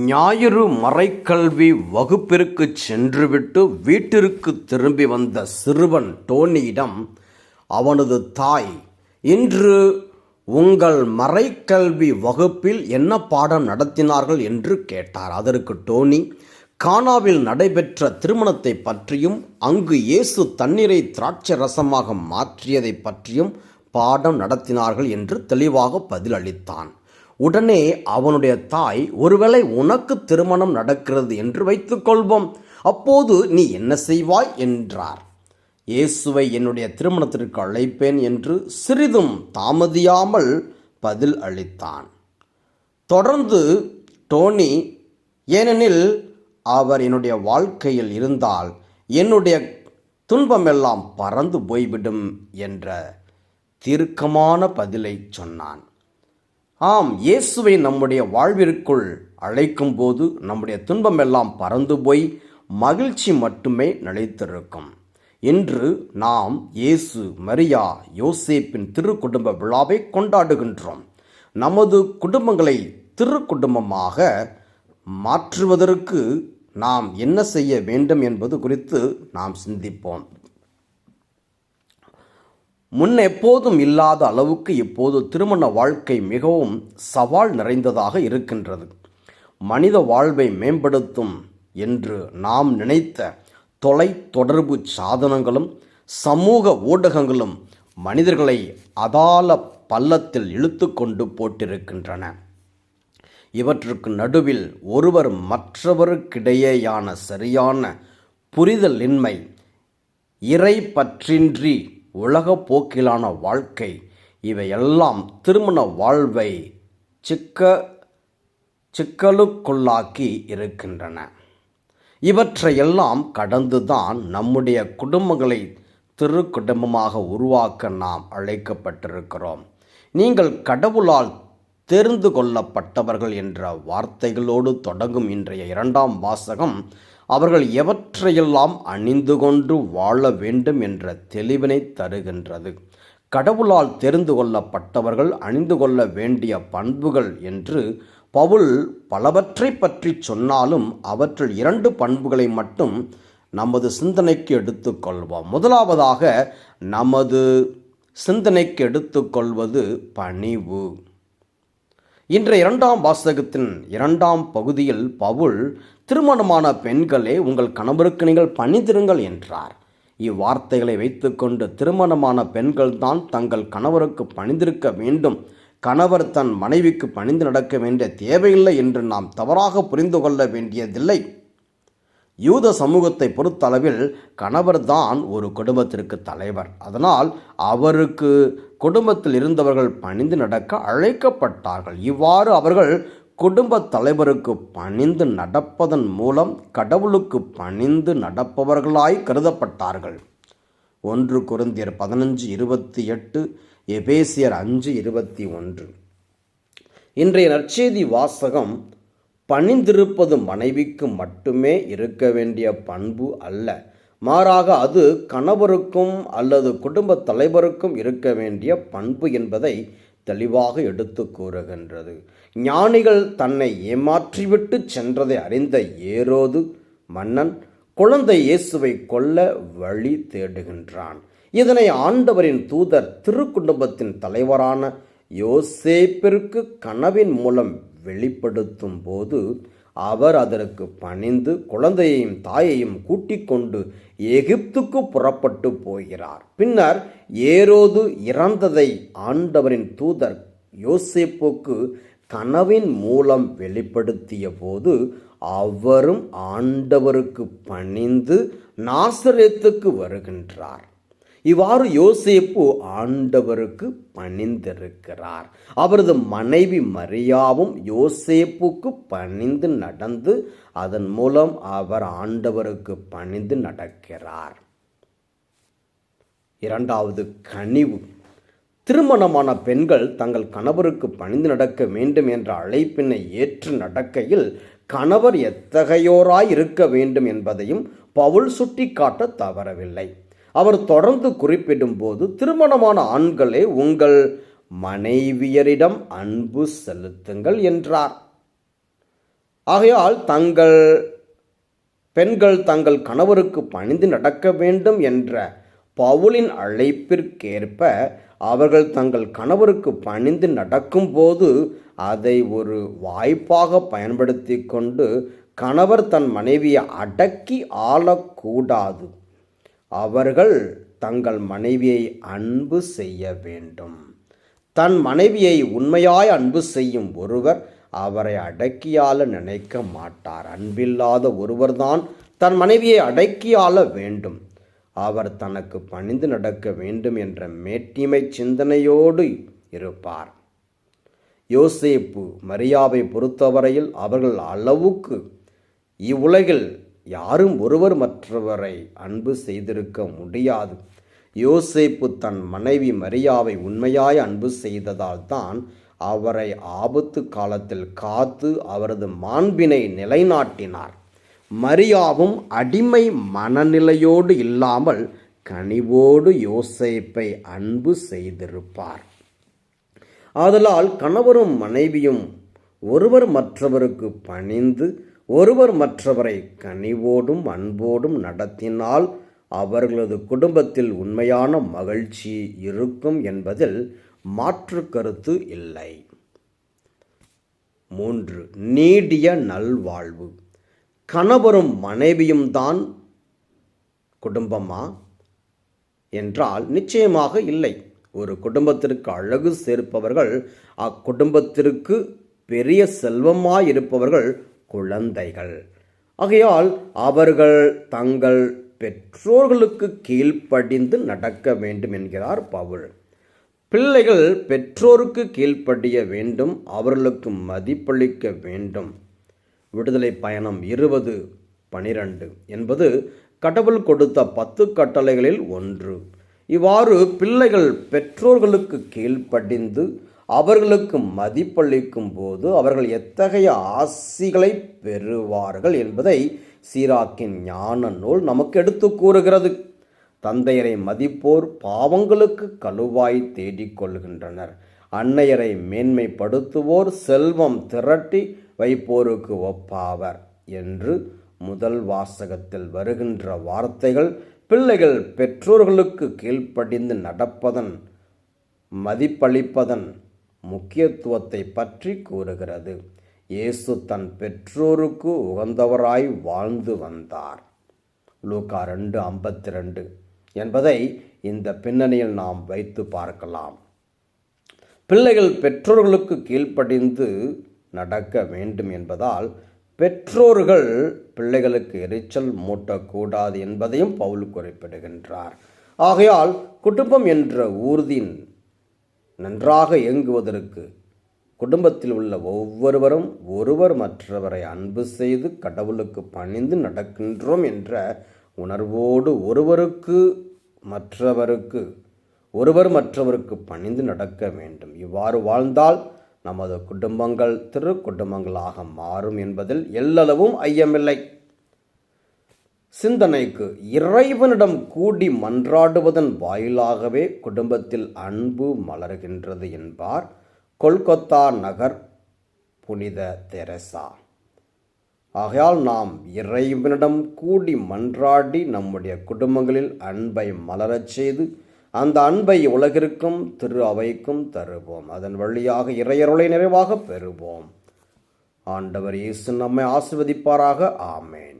ஞாயிறு மறைக்கல்வி வகுப்பிற்கு சென்றுவிட்டு வீட்டிற்கு திரும்பி வந்த சிறுவன் டோனியிடம் அவனது தாய், இன்று உங்கள் மறைக்கல்வி வகுப்பில் என்ன பாடம் நடத்தினார்கள் என்று கேட்டார். அதற்கு டோனி, கானாவில் நடைபெற்ற திருமணத்தை பற்றியும் அங்கு இயேசு தண்ணீரை திராட்சை ரசமாக மாற்றியதை பற்றியும் பாடம் நடத்தினார்கள் என்று தெளிவாக பதிலளித்தான். உடனே அவனுடைய தாய், ஒருவேளை உனக்கு திருமணம் நடக்கிறது என்று வைத்துக்கொள்வோம், அப்போது நீ என்ன செய்வாய் என்றார். இயேசுவை என்னுடைய திருமணத்திற்கு அழைப்பேன் என்று சிறிதும் தாமதியாமல் பதில் அளித்தான். தொடர்ந்து டோனி, ஏனெனில் அவர் என்னுடைய வாழ்க்கையில் இருந்தால் என்னுடைய துன்பமெல்லாம் பறந்து போய்விடும் என்ற தீர்க்கமான பதிலை சொன்னான். ஆம், இயேசுவை நம்முடைய வாழ்விற்குள் அழைக்கும் போது நம்முடைய துன்பமெல்லாம் பறந்து போய் மகிழ்ச்சி மட்டுமே நிலைத்திருக்கும். இன்று நாம் இயேசு, மரியா, யோசேப்பின் திருக்குடும்ப விழாவை கொண்டாடுகின்றோம். நமது குடும்பங்களை திருக்குடும்பமாக மாற்றுவதற்கு நாம் என்ன செய்ய வேண்டும் என்பது குறித்து நாம் சிந்திப்போம். முன் எப்போதும் இல்லாத அளவுக்கு இப்போது திருமண வாழ்க்கை மிகவும் சவால் நிறைந்ததாக இருக்கின்றது. மனித வாழ்வை மேம்படுத்தும் என்று நாம் நினைத்த தொலைத்தொடர்பு சாதனங்களும் சமூக ஊடகங்களும் மனிதர்களை அதால பள்ளத்தில் இழுத்து கொண்டு போட்டிருக்கின்றன. இவற்றுக்கு நடுவில் ஒருவர் மற்றவருக்கிடையேயான சரியான புரிதலின்மை, இறை பற்றின்றி உலக போக்கிலான வாழ்க்கை, இவையெல்லாம் திருமண வாழ்வை சிக்கலுக்குள்ளாக்கி இருக்கின்றன. இவற்றையெல்லாம் கடந்துதான் நம்முடைய குடும்பங்களை திருக்குடும்பமாக உருவாக்க நாம் அழைக்கப்பட்டிருக்கிறோம். நீங்கள் கடவுளால் தெரிந்து கொள்ளப்பட்டவர்கள் என்ற வார்த்தைகளோடு தொடங்கும் இன்றைய 2ஆம் வாசகம் அவர்கள் எவற்றையெல்லாம் அணிந்து கொண்டு வாழ வேண்டும் என்ற தெளிவினை தருகின்றது. கடவுளால் தெரிந்து கொள்ளப்பட்டவர்கள் அணிந்து கொள்ள வேண்டிய பண்புகள் என்று பவுல் பலவற்றை பற்றி சொன்னாலும் அவற்றில் 2 பண்புகளை மட்டும் நமது சிந்தனைக்கு எடுத்துக்கொள்வோம். முதலாவதாக நமது சிந்தனைக்கு எடுத்துக்கொள்வது பணிவு. இன்றைய 2ஆம் வாசகத்தின் 2ஆம் பகுதியில் பவுல், திருமணமான பெண்களே, உங்கள் கணவருக்கு நீங்கள் பணிந்திருங்கள் என்றார். இவ்வார்த்தைகளை வைத்துக்கொண்டு திருமணமான பெண்கள் தான் தங்கள் கணவருக்கு பணிந்திருக்க வேண்டும், கணவர் தன் மனைவிக்கு பணிந்து நடக்க வேண்டிய தேவையில்லை என்று நாம் தவறாக புரிந்து கொள்ள வேண்டியதில்லை. யூத சமூகத்தை பொறுத்தளவில் கணவர் தான் ஒரு குடும்பத்திற்கு தலைவர். அதனால் அவருக்கு குடும்பத்தில் இருந்தவர்கள் பணிந்து நடக்க அழைக்கப்பட்டார்கள். இவ்வாறு அவர்கள் குடும்ப தலைவருக்கு பணிந்து நடப்பதன் மூலம் கடவுளுக்கு பணிந்து நடப்பவர்களாய் கருதப்பட்டார்கள். 1 கொரிந்தியர் 15:28, எபேசியர் 5:21. இன்றைய நற்செய்தி வாசகம் பணிந்திருப்பது மனைவிக்கு மட்டுமே இருக்க வேண்டிய பண்பு அல்ல, மாறாக அது கணவருக்கும் அல்லது குடும்ப தலைவருக்கும் இருக்க வேண்டிய பண்பு என்பதை தெளிவாக எடுத்து கூறுகின்றது. ஞானிகள் தன்னை ஏமாற்றிவிட்டு சென்றதை அறிந்த ஏரோது மன்னன் குழந்தை இயேசுவை கொல்ல வழி தேடுகின்றான். இதனை ஆண்டவரின் தூதர் திருக்குடும்பத்தின் தலைவரான யோசேப்பிற்கு கனவின் மூலம் வெளிப்படுத்தும் போது அவர் அதற்கு பணிந்து குழந்தையையும் தாயையும் கூட்டிக் கொண்டு எகிப்துக்கு புறப்பட்டு போகிறார். பின்னர் ஏரோது இறந்ததை ஆண்டவரின் தூதர் யோசேப்புக்கு கனவின் மூலம் வெளிப்படுத்திய போது அவரும் ஆண்டவருக்கு பணிந்து நாசரேத்துக்கு வருகின்றார். இவ்வாறு யோசேப்பு ஆண்டவருக்கு பணிந்திருக்கிறார். அவரது மனைவி மரியாவும் யோசேப்புக்கு பணிந்து நடந்து அதன் மூலம் அவர் ஆண்டவருக்கு பணிந்து நடக்கிறார். 2வது கனிவு. திருமணமான பெண்கள் தங்கள் கணவருக்கு பணிந்து நடக்க வேண்டும் என்ற அழைப்பினை ஏற்று நடக்கையில் கணவர் எத்தகையோராய் இருக்க வேண்டும் என்பதையும் பவுல் சுட்டிக்காட்ட தவறவில்லை. அவர் தொடர்ந்து குறிப்பிடும்போது, திருமணமான ஆண்களே, உங்கள் மனைவியரிடம் அன்பு செலுத்துங்கள் என்றார். ஆகையால் பெண்கள் தங்கள் கணவருக்கு பணிந்து நடக்க வேண்டும் என்ற பவுலின் அழைப்பிற்கேற்ப அவர்கள் தங்கள் கணவருக்கு பணிந்து நடக்கும்போது அதை ஒரு வாய்ப்பாக பயன்படுத்தி கொண்டு கணவர் தன் மனைவியை அடக்கி ஆளக்கூடாது. அவர்கள் தங்கள் மனைவியை அன்பு செய்ய வேண்டும். தன் மனைவியை உண்மையாய் அன்பு செய்யும் ஒருவர் அவரை அடக்கியாள நினைக்க மாட்டார். அன்பில்லாத ஒருவர்தான் தன் மனைவியை அடக்கியாள வேண்டும். அவர் தனக்கு பணிந்து நடக்க வேண்டும் என்ற மேட்டிமை சிந்தனையோடு இருப்பார். யோசேப்பு மரியாவை பொறுத்தவரையில் அவர்கள் அளவுக்கு இவ்வுலகில் யாரும் ஒருவர் மற்றவரை அன்பு செய்திருக்க முடியாது. யோசேப்பு தன் மனைவி மரியாவை உண்மையாய் அன்பு செய்ததால் தான் அவரை ஆபத்து காலத்தில் காத்து அவரது மாண்பினை நிலைநாட்டினார். மரியாவும் அடிமை மனநிலையோடு இல்லாமல் கனிவோடு யோசேப்பை அன்பு செய்திருப்பார். ஆதலால் கணவரும் மனைவியும் ஒருவர் மற்றவருக்கு பணிந்து ஒருவர் மற்றவரை கனிவோடும் அன்போடும் நடத்தினால் அவர்களது குடும்பத்தில் உண்மையான மகிழ்ச்சி இருக்கும் என்பதில் மாற்று கருத்து இல்லை. 3. நீடிய நல்வாழ்வு. கணவரும் மனைவியும் தான் குடும்பமா என்றால் நிச்சயமாக இல்லை. ஒரு குடும்பத்திற்கு அழகு சேர்ப்பவர்கள் அக்குடும்பத்திற்கு பெரிய செல்வமாயிருப்பவர்கள் குழந்தைகள். ஆகையால் அவர்கள் தங்கள் பெற்றோர்களுக்கு கீழ்ப்படிந்து நடக்க வேண்டும் என்கிறார் பவுல். பிள்ளைகள் பெற்றோருக்கு கீழ்ப்படிய வேண்டும், அவர்களுக்கு மதிப்பளிக்க வேண்டும். விடுதலை பயணம் 20:12 என்பது கடவுள் கொடுத்த 10 கட்டளைகளில் ஒன்று. இவ்வாறு பிள்ளைகள் பெற்றோர்களுக்கு கீழ்ப்படிந்து அவர்களுக்கு மதிப்பளிக்கும் போது அவர்கள் எத்தகைய ஆசிகளை பெறுவார்கள் என்பதை சீராக்கின் ஞான நூல் நமக்கு எடுத்து கூறுகிறது. தந்தையரை மதிப்போர் பாவங்களுக்கு கழுவாய் தேடிக்கொள்கின்றனர். அன்னையரை மேன்மைப்படுத்துவோர் செல்வம் திரட்டி வைப்போருக்கு ஒப்பாவர் என்று முதல் வாசகத்தில் வருகின்ற வார்த்தைகள் பிள்ளைகள் பெற்றோர்களுக்கு கீழ்ப்படிந்து நடப்பதன் மதிப்பளிப்பதன் முக்கியத்துவத்தை பற்றி கூறுகிறது. இயேசு தன் பெற்றோருக்கு உகந்தவராய் வாழ்ந்து வந்தார். லூக்கா 2:52 என்பதை இந்த பின்னணியில் நாம் வைத்து பார்க்கலாம். பிள்ளைகள் பெற்றோர்களுக்கு கீழ்ப்படிந்து நடக்க வேண்டும் என்பதால் பெற்றோர்கள் பிள்ளைகளுக்கு எரிச்சல் மூட்டக்கூடாது என்பதையும் பவுல் குறிப்பிடுகின்றார். ஆகையால் குடும்பம் என்ற ஊர்தி நன்றாக இயங்குவதற்கு குடும்பத்தில் உள்ள ஒவ்வொருவரும் ஒருவர் மற்றவரை அன்பு செய்து கடவுளுக்கு பணிந்து நடக்கின்றோம் என்ற உணர்வோடு ஒருவர் மற்றவருக்கு பணிந்து நடக்க வேண்டும். இவ்வாறு வாழ்ந்தால் நமது குடும்பங்கள் திருக்குடும்பங்களாக மாறும் என்பதில் எல்லளவும் ஐயமில்லை. சிந்தனைக்கு இறைவனிடம் கூடி மன்றாடுவதன் வாயிலாகவே குடும்பத்தில் அன்பு மலர்கின்றது என்பார் கொல்கத்தா நகர் புனித தெரசா. ஆகையால் நாம் இறைவனிடம் கூடி மன்றாடி நம்முடைய குடும்பங்களில் அன்பை மலரச் செய்து அந்த அன்பை உலகிற்கும் திரு அவைக்கும் தருவோம். அதன் வழியாக இறையருளை நிறைவாக பெறுவோம். ஆண்டவர் இயேசு நம்மை ஆசீர்வதிப்பாராக. ஆமேன்.